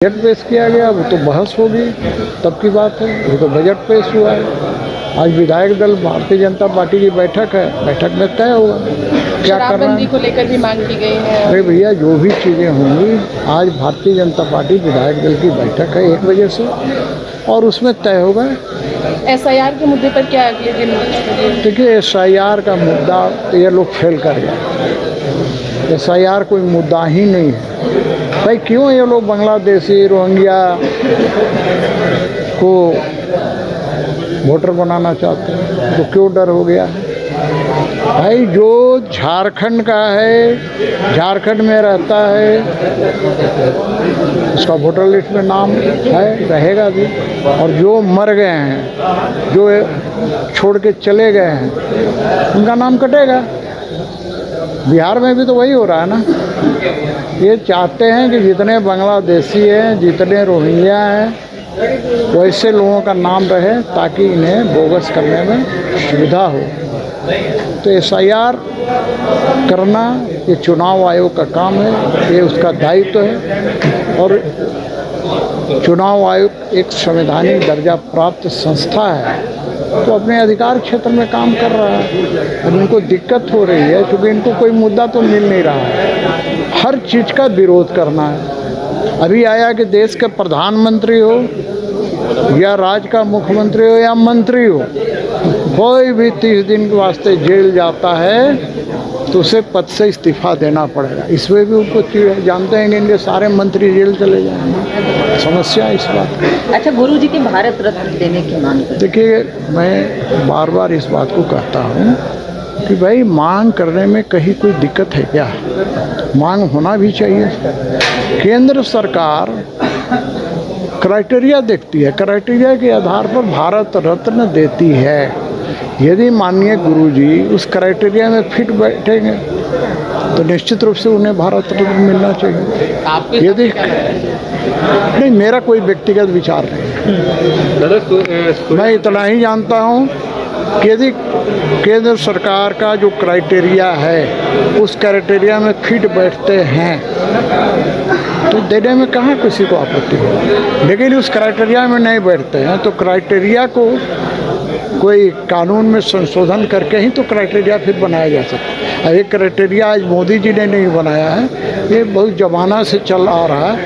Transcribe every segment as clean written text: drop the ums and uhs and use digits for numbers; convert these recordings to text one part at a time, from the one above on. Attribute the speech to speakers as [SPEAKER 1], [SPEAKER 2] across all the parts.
[SPEAKER 1] Budget पेश किया गया, वो तो बहस होगी तब की बात है। वो तो बजट पेश हुआ है। आज विधायक दल भारतीय जनता पार्टी की बैठक है, बैठक में तय होगा क्या करना
[SPEAKER 2] शराबबंदी को लेकर भी मांग की गई है।
[SPEAKER 1] अरे भैया, जो भी चीज़ें होंगी, आज भारतीय जनता पार्टी विधायक दल की बैठक है 1 बजे से, और उसमें तय होगा।
[SPEAKER 2] SIR के मुद्दे पर क्या अगले दिन?
[SPEAKER 1] देखिए, SIR का मुद्दा तो ये लोग फेल कर गए। SIR कोई मुद्दा ही नहीं है। भाई, क्यों ये लोग बांग्लादेशी रोहिंग्या को वोटर बनाना चाहते हैं? तो क्यों डर हो गया है? भाई, जो झारखंड का है, झारखंड में रहता है, उसका वोटर लिस्ट में नाम है, रहेगा भी। और जो मर गए हैं, जो छोड़ के चले गए हैं, उनका नाम कटेगा। बिहार में भी तो वही हो रहा है ना। ये चाहते हैं कि जितने बांग्लादेशी हैं, जितने रोहिंग्या हैं, वैसे लोगों का नाम रहे ताकि इन्हें बोगस करने में सुविधा हो। तो SIR करना ये चुनाव आयोग का काम है, ये उसका दायित्व है। और चुनाव आयोग एक संवैधानिक दर्जा प्राप्त संस्था है, तो अपने अधिकार क्षेत्र में काम कर रहा है। अब इनको दिक्कत हो रही है क्योंकि इनको कोई मुद्दा तो मिल नहीं रहा है। हर चीज़ का विरोध करना है। अभी आया कि देश के प्रधानमंत्री हो या राज्य का मुख्यमंत्री हो या मंत्री हो, कोई भी 30 दिन के वास्ते जेल जाता है तो उसे पद से इस्तीफा देना पड़ेगा। इसमें भी उनको जानते हैं कि इनके सारे मंत्री जेल चले जाएंगे। समस्या इस बात की।
[SPEAKER 3] अच्छा, गुरुजी की भारत रत्न देने की मांग। देखिए,
[SPEAKER 1] मैं बार बार इस बात को कहता हूँ कि भाई, मांग करने में कहीं कोई दिक्कत है क्या? मांग होना भी चाहिए। केंद्र सरकार क्राइटेरिया देखती है, क्राइटेरिया के आधार पर भारत रत्न देती है। यदि माननीय गुरुजी उस क्राइटेरिया में फिट बैठेंगे तो निश्चित रूप से उन्हें भारत रत्न मिलना चाहिए। यदि नहीं, मेरा कोई व्यक्तिगत विचार नहीं। मैं इतना ही जानता हूँ कि यदि केंद्र सरकार का जो क्राइटेरिया है उस क्राइटेरिया में फिट बैठते हैं तो देने में कहाँ किसी को आपत्ति हो। लेकिन उस क्राइटेरिया में नहीं बैठते हैं तो क्राइटेरिया को कोई कानून में संशोधन करके ही तो क्राइटेरिया फिर बनाया जा सकता है। अब ये क्राइटेरिया आज मोदी जी ने नहीं बनाया है, ये बहुत ज़माना से चल आ रहा है।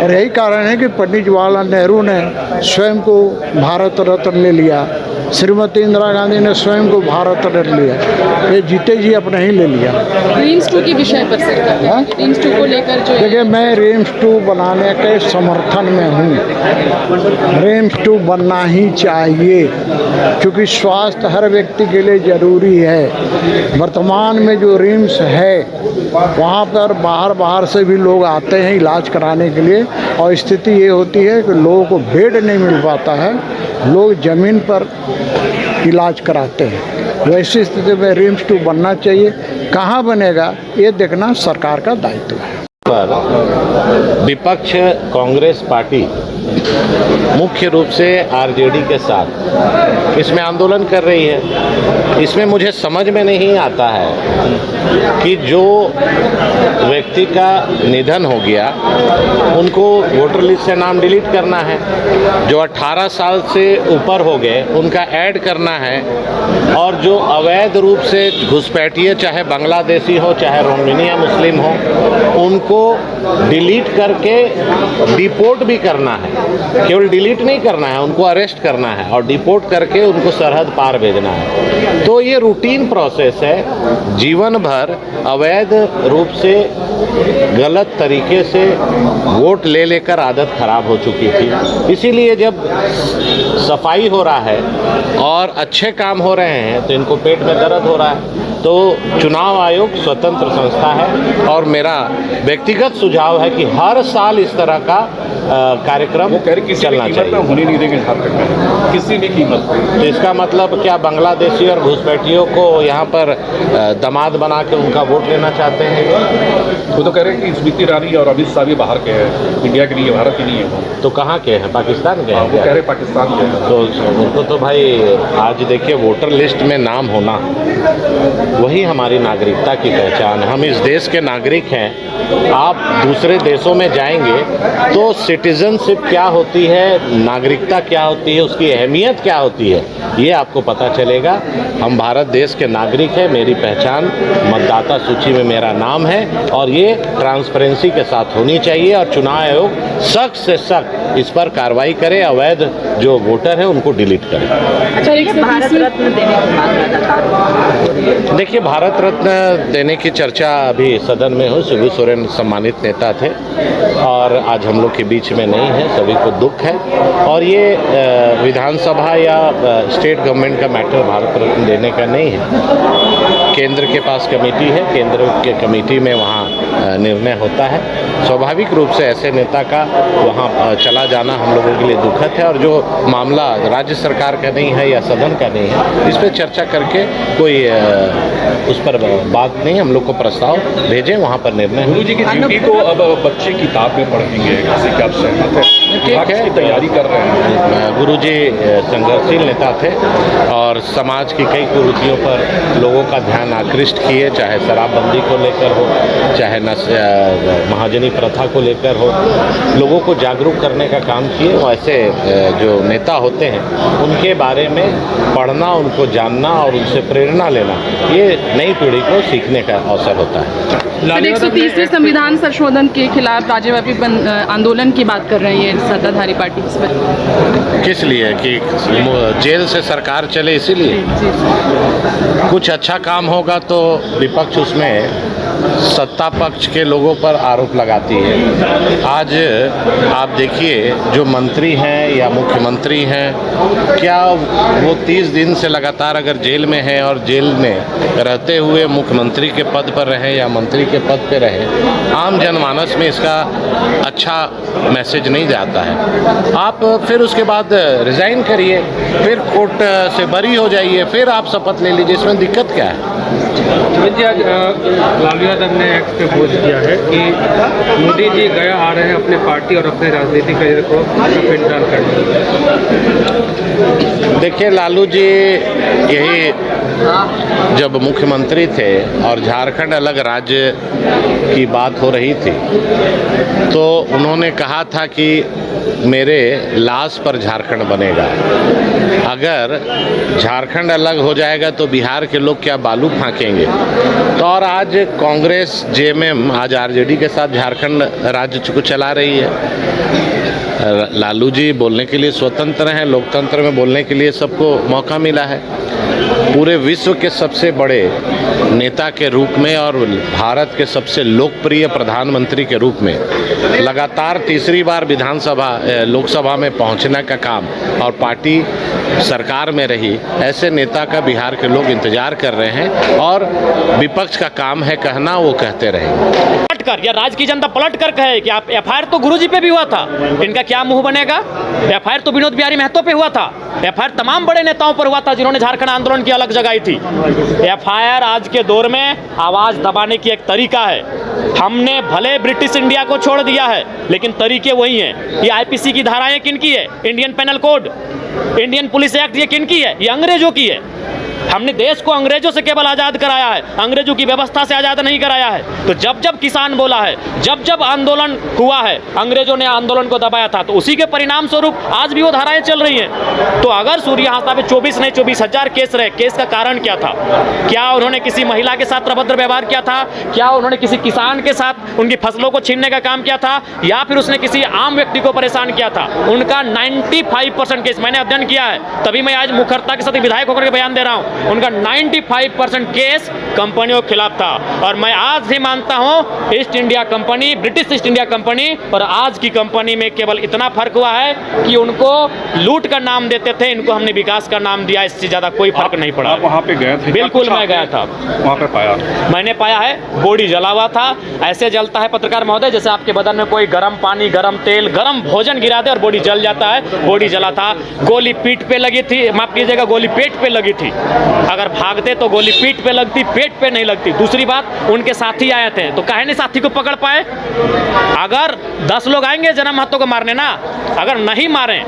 [SPEAKER 1] और यही कारण है कि पंडित जवाहरलाल नेहरू ने स्वयं को भारत रत्न ले लिया, श्रीमती इंदिरा गांधी ने स्वयं को भारत रत्न लिया, ये जीते जी अपने ही ले लिया।
[SPEAKER 2] RIMS 2 के विषय पर सर, RIMS 2 को लेकर जो
[SPEAKER 1] देखिए, मैं RIMS 2 बनाने के समर्थन में हूँ। RIMS 2 बनना ही चाहिए क्योंकि स्वास्थ्य हर व्यक्ति के लिए ज़रूरी है। वर्तमान में जो RIMS है वहाँ पर बाहर से भी लोग आते हैं इलाज कराने के लिए, और स्थिति ये होती है कि लोगों को बेड नहीं मिल पाता है, लोग ज़मीन पर इलाज कराते हैं। वैसी स्थिति में RIMS 2 बनना चाहिए। कहाँ बनेगा ये देखना सरकार का दायित्व है।
[SPEAKER 4] पर विपक्ष कांग्रेस पार्टी मुख्य रूप से RJD के साथ इसमें आंदोलन कर रही है। इसमें मुझे समझ में नहीं आता है कि जो व्यक्ति का निधन हो गया उनको वोटर लिस्ट से नाम डिलीट करना है, जो 18 साल से ऊपर हो गए उनका ऐड करना है, और जो अवैध रूप से घुसपैठिए चाहे बांग्लादेशी हो चाहे रोहिंग्या मुस्लिम हो उनको डिलीट करके डिपोर्ट भी करना है। केवल डिलीट नहीं करना है, उनको अरेस्ट करना है और डिपोर्ट करके उनको सरहद पार भेजना है। तो ये रूटीन प्रोसेस है। जीवन भर अवैध रूप से गलत तरीके से वोट ले लेकर आदत खराब हो चुकी थी। इसीलिए जब सफाई हो रहा है और अच्छे काम हो रहे हैं तो इनको पेट में दर्द हो रहा है। तो चुनाव आयोग स्वतंत्र संस्था है और मेरा व्यक्तिगत सुझाव है कि हर साल इस तरह का कार्यक्रम चलना चाहिए।
[SPEAKER 5] होने नहीं देंगे झारखंड में किसी भी कीमत पर।
[SPEAKER 4] तो इसका मतलब क्या बांग्लादेशी और घुसपैठियों को यहाँ पर दामाद बना के उनका वोट लेना चाहते हैं?
[SPEAKER 5] वो तो कह रहे हैं कि स्मृति ईरानी और अमित शाह भी बाहर के हैं, इंडिया के लिए, भारत के नहीं है।
[SPEAKER 4] तो कहाँ के हैं? पाकिस्तान के हैं?
[SPEAKER 5] वो कह रहे पाकिस्तान के हैं।
[SPEAKER 4] तो उनको तो भाई आज देखिए वोटर लिस्ट में नाम होना वही हमारी नागरिकता की पहचान है। हम इस देश के नागरिक हैं। आप दूसरे देशों में जाएंगे तो सिटीजनशिप क्या होती है, नागरिकता क्या होती है, उसकी अहमियत क्या होती है, ये आपको पता चलेगा। हम भारत देश के नागरिक हैं, मेरी पहचान मतदाता सूची में मेरा नाम है और ये ट्रांसपेरेंसी के साथ होनी चाहिए और चुनाव आयोग सख्त से सख्त इस पर कार्रवाई करे, अवैध जो वोटर हैं उनको डिलीट करे।
[SPEAKER 2] अच्छा, एक
[SPEAKER 3] भारत रत्न देने की मांग लगातार।
[SPEAKER 4] देखिए, भारत रत्न देने की चर्चा अभी सदन में हुई। शिबू सोरेन सम्मानित नेता थे और आज हम लोग के बीच में नहीं है, सभी को दुख है। और ये विधानसभा या स्टेट गवर्नमेंट का मैटर भारत रत्न देने का नहीं है। केंद्र के पास कमेटी है, केंद्र के कमेटी में वहाँ निर्णय होता है। स्वाभाविक रूप से ऐसे नेता का वहाँ चला जाना हम लोगों के लिए दुखद है और जो मामला राज्य सरकार का नहीं है या सदन का नहीं है, इस पर चर्चा करके कोई उस पर बात नहीं, हम लोग को प्रस्ताव भेजें, वहाँ पर निर्णय।
[SPEAKER 5] गुरु जी की ड्यूटी को अब बच्चे किताब में पढ़ेंगे, जैसे कि आप सहमत हैं?
[SPEAKER 4] ठीक है,
[SPEAKER 5] तैयारी कर रहे हैं।
[SPEAKER 4] गुरु जी संघर्षशील नेता थे और समाज की कई कुरीतियों पर लोगों का ध्यान आकृष्ट किए, चाहे शराबबंदी को लेकर हो, चाहे महाजनी प्रथा को लेकर हो, लोगों को जागरूक करने का काम किए। ऐसे जो नेता होते हैं उनके बारे में पढ़ना, उनको जानना और उनसे प्रेरणा लेना, ये नई पीढ़ी को सीखने का अवसर होता है।
[SPEAKER 2] 130वें संविधान संशोधन के खिलाफ राज्यव्यापी आंदोलन की बात कर रही है सत्ताधारी पार्टी, इस पर
[SPEAKER 4] किस लिए? कि जेल से सरकार चले इसीलिए? कुछ अच्छा काम होगा तो विपक्ष उसमें सत्ता पक्ष के लोगों पर आरोप लगाती है। आज आप देखिए, जो मंत्री हैं या मुख्यमंत्री हैं, क्या वो 30 दिन से लगातार अगर जेल में हैं और जेल में रहते हुए मुख्यमंत्री के पद पर रहें या मंत्री के पद पर रहें, आम जनमानस में इसका अच्छा मैसेज नहीं जाता है। आप फिर उसके बाद रिज़ाइन करिए, फिर कोर्ट से बरी हो जाइए, फिर आप शपथ ले लीजिए, इसमें दिक्कत क्या है?
[SPEAKER 6] जी, आज लालू यादव ने एक्स पे पोस्ट किया है कि मोदी जी गया आ रहे हैं अपने पार्टी और अपने राजनीतिक करियर को फिलहाल करने।
[SPEAKER 4] देखिए, लालू जी यही जब मुख्यमंत्री थे और झारखंड अलग राज्य की बात हो रही थी तो उन्होंने कहा था कि मेरे लाश पर झारखंड बनेगा। अगर झारखंड अलग हो जाएगा तो बिहार के लोग क्या बालू फांकेंगे? तो और आज कांग्रेस जेएमएम आज आरजेडी के साथ झारखंड राज्य को चला रही है। लालू जी बोलने के लिए स्वतंत्र हैं, लोकतंत्र में बोलने के लिए सबको मौका मिला है। पूरे विश्व के सबसे बड़े नेता के रूप में और भारत के सबसे लोकप्रिय प्रधानमंत्री के रूप में लगातार तीसरी बार लोकसभा में पहुंचने का काम और पार्टी सरकार में रही, ऐसे नेता का बिहार के लोग इंतजार कर रहे हैं और विपक्ष का काम है कहना, वो कहते रहेंगे।
[SPEAKER 7] पलट कर या राज्य की जनता पलट कर कहे कि आप एफआईआर तो गुरुजी पे भी हुआ था, इनका क्या मुंह बनेगा? एफआईआर तो विनोद बिहारी महतो पे हुआ था, एफआईआर तमाम बड़े नेताओं पर हुआ था जिन्होंने झारखंड आंदोलन की अलग जगाई थी। एफआईआर आज के दौर में आवाज दबाने की एक तरीका है। हमने भले ब्रिटिश इंडिया को छोड़ दिया है लेकिन तरीके वही हैं। ये आईपीसी की धाराएं किनकी है? Indian Penal Code, Indian Police Act, ये किनकी है? ये अंग्रेजों की है। हमने देश को अंग्रेजों से केवल आज़ाद कराया है, अंग्रेजों की व्यवस्था से आज़ाद नहीं कराया है। तो जब जब किसान बोला है, जब जब आंदोलन हुआ है, अंग्रेजों ने आंदोलन को दबाया था, तो उसी के परिणाम स्वरूप आज भी वो धाराएं चल रही हैं। तो अगर सूर्य हाथा पे 24 नहीं 24,000 केस रहे, केस का कारण क्या था? क्या उन्होंने किसी महिला के साथ अभद्र व्यवहार किया था? क्या उन्होंने किसी किसान के साथ उनकी फसलों को छीनने का काम किया था? या फिर उसने किसी आम व्यक्ति को परेशान किया था? उनका 95% केस, मैंने अध्ययन किया है, तभी मैं आज मुखरता के साथ विधायक होकर के बयान दे रहा हूं, उनका 95% केस कंपनियों के खिलाफ था। और मैं आज भी मानता हूं east India company, British east India company और आज की कंपनी में केवल इतना फर्क हुआ है कि उनको लूट का नाम देते थे, इनको हमने विकास का नाम दिया, इससे ज्यादा कोई फर्क नहीं पड़ा।
[SPEAKER 5] आप वहाँ पे गए थे?
[SPEAKER 7] बिल्कुल मैं गया था।
[SPEAKER 5] वहाँ पे पाया?
[SPEAKER 7] मैंने पाया है बॉडी जला हुआ था। ऐसे जलता है पत्रकार महोदय जैसे आपके बदन में कोई गर्म पानी, गर्म तेल, गर्म भोजन गिरा दे और बॉडी जल जाता है। बॉडी जला था। गोली पीठ पे लगी थी, माफ कीजिएगा, गोली पेट पे लगी थी। अगर भागते तो गोली पीठ पे लगती, पेट पे नहीं लगती। दूसरी बात, उनके साथी आए थे तो काहे नहीं साथी को पकड़ पाए? अगर 10 लोग आएंगे जन्म हाथों को मारने ना, अगर नहीं मारे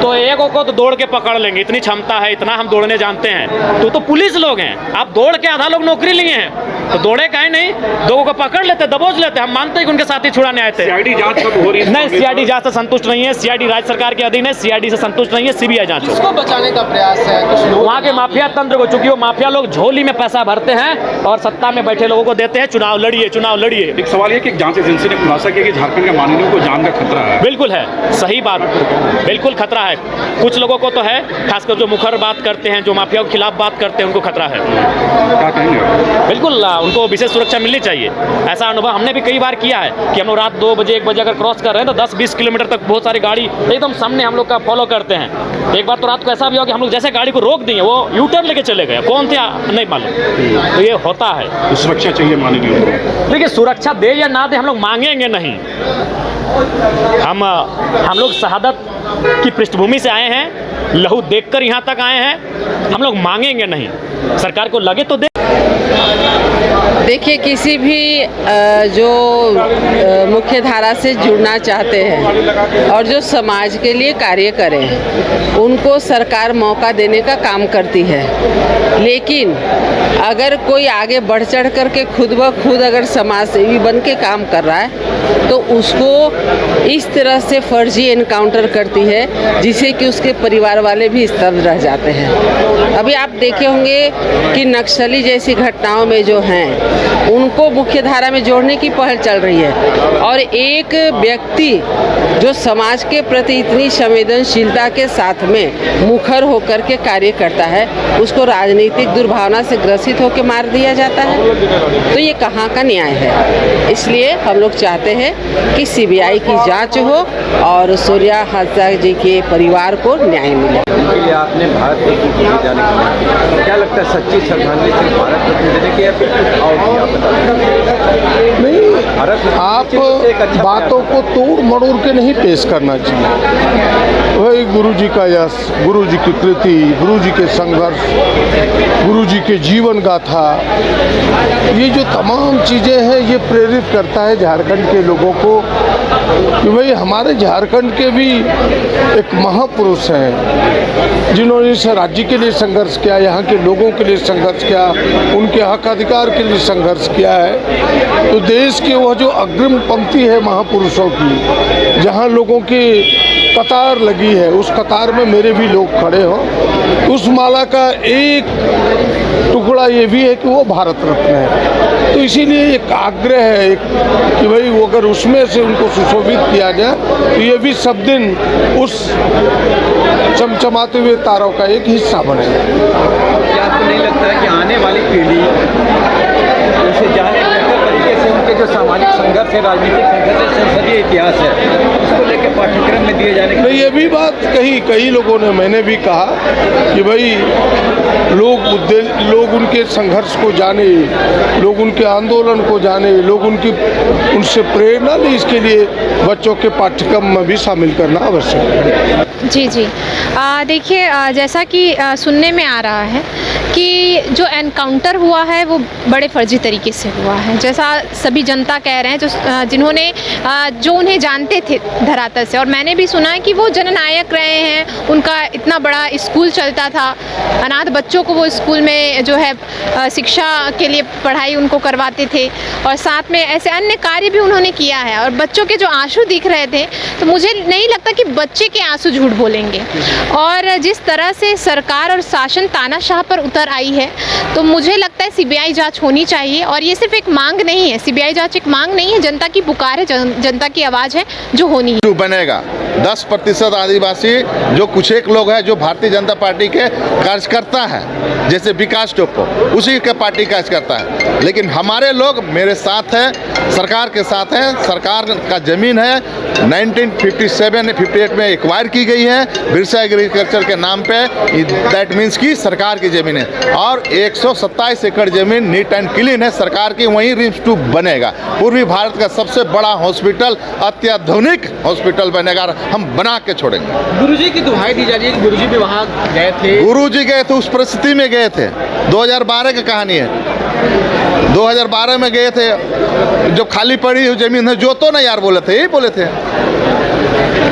[SPEAKER 7] तो एक को तो दौड़ के पकड़ लेंगे, इतनी क्षमता है, इतना हम दौड़ने जानते हैं। तो पुलिस लोग हैं, आप दौड़ के आधा लोग नौकरी लिए हैं। तो दौड़े काहे नहीं, लोगों को पकड़ लेते, दबोच लेते। हम मानते हैं कि उनके साथी छुड़ाने आए थे।
[SPEAKER 5] सीआईडी जांच कब हो रही है?
[SPEAKER 7] नहीं, सीआईडी जांच से संतुष्ट नहीं है। सीआईडी राज्य सरकार के अधीन है, सीआईडी से संतुष्ट नहीं है, सीबीआई जांच हो।
[SPEAKER 3] किसको बचाने का प्रयास है? कुछ लोग
[SPEAKER 7] वहाँ के माफिया तंत्र को, चूंकि वो माफिया लोग झोली में पैसा भरते हैं और सत्ता में बैठे लोगों को देते हैं, चुनाव लड़िए, चुनाव लड़िए।
[SPEAKER 5] एक सवाल ये कि जांच एजेंसी ने खुलासा किया कि झारखंड के माननीयों को जान का खतरा है।
[SPEAKER 7] बिल्कुल है, सही बात, बिल्कुल खतरा है। कुछ लोगों को तो है, खासकर जो मुखर बात करते हैं, जो माफिया के खिलाफ बात करते हैं, उनको खतरा है।
[SPEAKER 5] क्या कहेंगे?
[SPEAKER 7] बिल्कुल, उनको विशेष सुरक्षा मिलनी चाहिए। ऐसा अनुभव हमने भी कई बार किया है कि हम लोग रात 2 बजे 1 बजे अगर क्रॉस कर रहे हैं तो 10-20 किलोमीटर तक बहुत सारी गाड़ी एकदम सामने हम लोग का फॉलो करते हैं। एक बार तो रात को ऐसा भी हुआ कि हम लोग जैसे गाड़ी को रोक दिए, वो यू टर्न लेके चले गए, कौन थे नहीं मालूम। तो ये होता है।
[SPEAKER 5] तो सुरक्षा चाहिए माननीयों को।
[SPEAKER 7] देखिए, सुरक्षा दे या ना दे, हम लोग मांगेंगे नहीं। हम लोग शहादत की पृष्ठभूमि से आए हैं, लहू देखकर यहाँ तक आए हैं, हम लोग मांगेंगे नहीं। सरकार को लगे तो दे।
[SPEAKER 8] देखिए, किसी भी जो मुख्य धारा से जुड़ना चाहते हैं और जो समाज के लिए कार्य करें, उनको सरकार मौका देने का काम करती है। लेकिन अगर कोई आगे बढ़ चढ़ करके खुद ब खुद अगर समाज सेवी बन के काम कर रहा है तो उसको इस तरह से फर्जी एनकाउंटर करती है जिससे कि उसके परिवार वाले भी स्तब्ध रह जाते हैं। अभी आप देखे होंगे कि नक्सली जैसी घटनाओं में जो हैं उनको मुख्य धारा में जोड़ने की पहल चल रही है, और एक व्यक्ति जो समाज के प्रति इतनी संवेदनशीलता के साथ में मुखर होकर के कार्य करता है, उसको राजनीतिक दुर्भावना से ग्रसित होकर मार दिया जाता है। तो ये कहाँ का न्याय है? इसलिए हम लोग चाहते हैं कि सीबीआई की जांच हो और सूर्या हादसा जी के परिवार को न्याय मिले।
[SPEAKER 9] उनके लिए आपने भारत रत्न दिए जाने की मांग की। क्या लगता है, सच्ची श्रद्धांजलि सिर्फ भारत रत्न देने की या फिर कुछ और भी?
[SPEAKER 1] नहीं, आप बातों को तोड़ मड़ोड़ के नहीं पेश करना चाहिए। वही गुरु जी का यश, गुरु जी की कृति, गुरु जी के संघर्ष, गुरु जी के जीवन गाथा, ये जो तमाम चीज़ें हैं ये प्रेरित करता है झारखंड के लोगों को कि भाई हमारे झारखंड के भी एक महापुरुष हैं जिन्होंने इस राज्य के लिए संघर्ष किया, यहाँ के लोगों के लिए संघर्ष किया, उनके हक अधिकार के लिए संघर्ष किया है। तो देश की वह जो अग्रिम पंक्ति है महापुरुषों की, जहाँ लोगों की कतार लगी है, उस कतार में मेरे भी लोग खड़े हों। उस माला का एक टुकड़ा ये भी है कि वो भारत रत्न है। तो इसीलिए एक आग्रह है कि भाई वो अगर उसमें से उनको सुशोभित किया जाए तो ये भी सब दिन उस चमचमाते हुए तारों का एक हिस्सा बनेगा।
[SPEAKER 9] क्या आपको नहीं लगता है कि आने वाली पीढ़ी उनसे जाने बेहतर तरीके से उनके जो सामाजिक संघर्ष है, राजनीतिक संघर्ष है, संसदीय इतिहास है, उसको लेकर पाठ्यक्रम में दिए जाने
[SPEAKER 1] नहीं, ये भी बात कही कई लोगों ने, मैंने भी कहा कि भाई लोग उनके संघर्ष को जाने, लोग उनके आंदोलन को जाने, लोग उनसे प्रेरणा लें, इसके लिए बच्चों के पाठ्यक्रम में भी शामिल करना आवश्यक है।
[SPEAKER 10] जी जी, देखिए, जैसा कि सुनने में आ रहा है कि जो एनकाउंटर हुआ है वो बड़े फर्जी तरीके से हुआ है, जैसा सभी जनता कह रहे हैं, जिन्होंने जो उन्हें जानते थे धरातल से। और मैंने भी सुना है कि वो जननायक रहे हैं, उनका इतना बड़ा स्कूल चलता था, अनाथ बच्चों को वो स्कूल में जो है शिक्षा के लिए पढ़ाई उनको करवाते थे, और साथ में ऐसे अन्य कार्य भी उन्होंने किया है। और बच्चों के जो आंसू दिख रहे थे, तो मुझे नहीं लगता कि बच्चे के आंसू झूठ बोलेंगे। और जिस तरह से सरकार और शासन तानाशाह पर उतर आई है, तो मुझे लगता है सीबीआई जांच होनी चाहिए। और ये सिर्फ एक मांग नहीं है, सीबीआई जांच एक मांग नहीं है, जनता की पुकार है, जनता की आवाज़ है जो होनी है।
[SPEAKER 11] बनेगा 10% आदिवासी जो कुछ एक लोग हैं जो भारतीय जनता पार्टी के कार्यकर्ता हैं, जैसे विकास टोप्पो, उसी के पार्टी कार्यकर्ता है। लेकिन हमारे लोग मेरे साथ हैं, सरकार के साथ हैं। सरकार का ज़मीन है 1957-58 में एक्वायर की गई है बिरसा एग्रीकल्चर के नाम पे। दैट मीन्स की सरकार की ज़मीन है, और 127 एकड़ ज़मीन नीट एंड क्लीन है सरकार की, वहीं रिम्स 2 बनेगा। पूर्वी भारत का सबसे बड़ा हॉस्पिटल, अत्याधुनिक हॉस्पिटल बनेगा, हम बना के छोड़ेंगे।
[SPEAKER 3] गुरुजी की दुहाई दी जा रही है कि गुरुजी भी वहाँ गए थे।
[SPEAKER 11] गुरुजी गए थे, उस परिस्थिति में गए थे। 2012 की कहानी है, 2012 में गए थे, जो खाली पड़ी हुई जमीन है, जो तो ना यार बोले थे, यही बोले थे।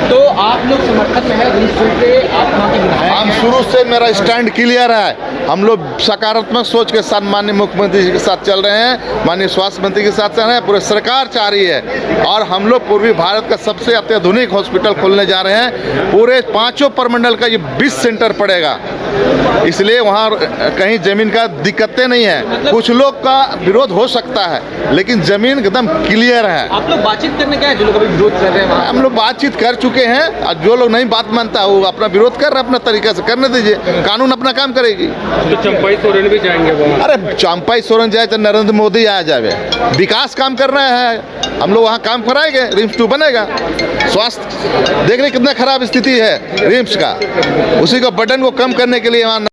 [SPEAKER 3] तो आप लोग समर्थन में है, आप वहाँ के विधायक
[SPEAKER 11] हम शुरू से मेरा स्टैंड क्लियर है। हम लोग सकारात्मक सोच के साथ माननीय मुख्यमंत्री जी के साथ चल रहे हैं, माननीय स्वास्थ्य मंत्री के साथ चल रहे हैं, पूरे सरकार चाह रही है। और हम लोग पूर्वी भारत का सबसे अत्याधुनिक हॉस्पिटल खोलने जा रहे हैं। पूरे 5 प्रमंडल का ये 20 सेंटर पड़ेगा, इसलिए वहाँ कहीं ज़मीन का दिक्कतें नहीं है। कुछ लोग का विरोध हो सकता है, लेकिन ज़मीन एकदम क्लियर है।
[SPEAKER 9] आप लोग बातचीत करने क्या है, जो लोग अभी विरोध कर रहे हैं?
[SPEAKER 11] हम लोग बातचीत कर चुके हैं, और जो लोग नहीं बात मानता वो अपना विरोध कर रहे हैं, अपना तरीका से करने दीजिए, कानून अपना काम करेगी।
[SPEAKER 6] तो चंपाई सोरेन भी जाएंगे वहाँ?
[SPEAKER 11] अरे चंपाई सोरेन जाए तो नरेंद्र मोदी आ जाए, विकास काम कर रहे हैं, हम लोग वहाँ काम कराएंगे, रिम्स 2 बनेगा। स्वास्थ्य देख रहे कितना खराब स्थिति है रिम्स का, उसी को बर्डन को कम करने के लिए वहाँ